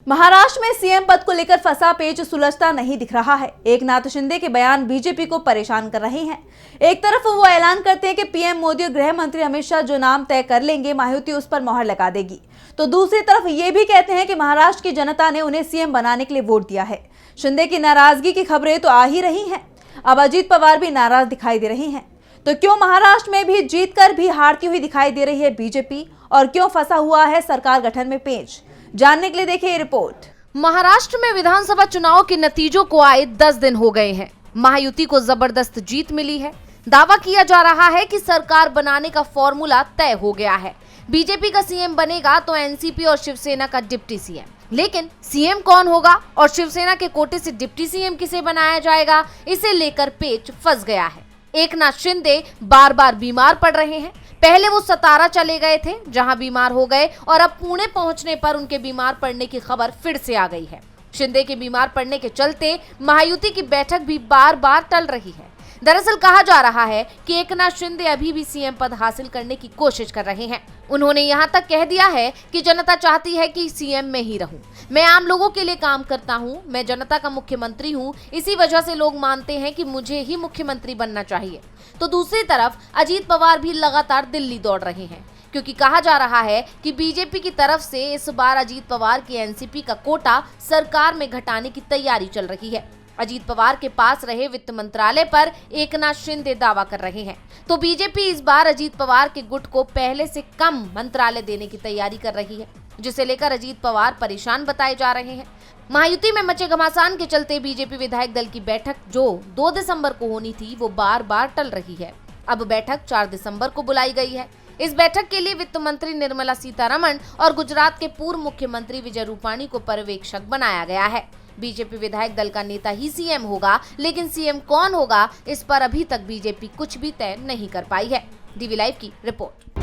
महाराष्ट्र में सीएम पद को लेकर फंसा पेच सुलझता नहीं दिख रहा है। एकनाथ शिंदे के बयान बीजेपी को परेशान कर रहे हैं। एक तरफ वो ऐलान करते हैं कि पीएम मोदी और गृह मंत्री अमित शाह जो नाम तय कर लेंगे महायुति उस पर मोहर लगा देगी, तो दूसरी तरफ ये भी कहते हैं कि महाराष्ट्र की जनता ने उन्हें सीएम बनाने के लिए वोट दिया है। शिंदे की नाराजगी की खबरें तो आ ही रही हैं। अब अजीत पवार भी नाराज दिखाई दे रहे हैं। तो क्यों महाराष्ट्र में भी जीतकर भी हारती हुई दिखाई दे रही है बीजेपी, और क्यों फंसा हुआ है सरकार गठन में पेच? जानने के लिए देखिए ये रिपोर्ट। महाराष्ट्र में विधानसभा चुनाव के नतीजों को आए 10 दिन हो गए हैं। महायुति को जबरदस्त जीत मिली है। दावा किया जा रहा है कि सरकार बनाने का फॉर्मूला तय हो गया है। बीजेपी का सीएम बनेगा तो एनसीपी और शिवसेना का डिप्टी सीएम। लेकिन सीएम कौन होगा और शिवसेना के कोटे से डिप्टी सीएम किसे बनाया जाएगा, इसे लेकर पेच फंस गया है। एकनाथ शिंदे बार बार बीमार पड़ रहे हैं। पहले वो सतारा चले गए थे, जहां बीमार हो गए, और अब पुणे पहुंचने पर उनके बीमार पड़ने की खबर फिर से आ गई है। शिंदे के बीमार पड़ने के चलते महायुति की बैठक भी बार बार टल रही है। दरअसल कहा जा रहा है कि एकनाथ शिंदे अभी भी सीएम पद हासिल करने की कोशिश कर रहे हैं। उन्होंने यहां तक कह दिया है कि जनता चाहती है कि सीएम में ही रहूं। मैं आम लोगों के लिए काम करता हूं, मैं जनता का मुख्यमंत्री हूं, इसी वजह से लोग मानते हैं कि मुझे ही मुख्यमंत्री बनना चाहिए। तो दूसरी तरफ अजीत पवार भी लगातार दिल्ली दौड़ रहे हैं, क्योंकि कहा जा रहा है कि बीजेपी की तरफ से इस बार अजीत पवार की एनसीपी का कोटा सरकार में घटाने की तैयारी चल रही है। अजीत पवार के पास रहे वित्त मंत्रालय पर एकनाथ शिंदे दावा कर रहे हैं, तो बीजेपी इस बार अजीत पवार के गुट को पहले से कम मंत्रालय देने की तैयारी कर रही है, जिसे लेकर अजीत पवार परेशान बताए जा रहे हैं। महायुति में मचे घमासान के चलते बीजेपी विधायक दल की बैठक जो 2 दिसंबर को होनी थी, वो बार बार टल रही है। अब बैठक 4 दिसंबर को बुलाई गई है। इस बैठक के लिए वित्त मंत्री निर्मला सीतारमण और गुजरात के पूर्व मुख्यमंत्री विजय रूपाणी को पर्यवेक्षक बनाया गया है। बीजेपी विधायक दल का नेता ही सीएम होगा, लेकिन सीएम कौन होगा, इस पर अभी तक बीजेपी कुछ भी तय नहीं कर पाई है। डीवी लाइव की रिपोर्ट।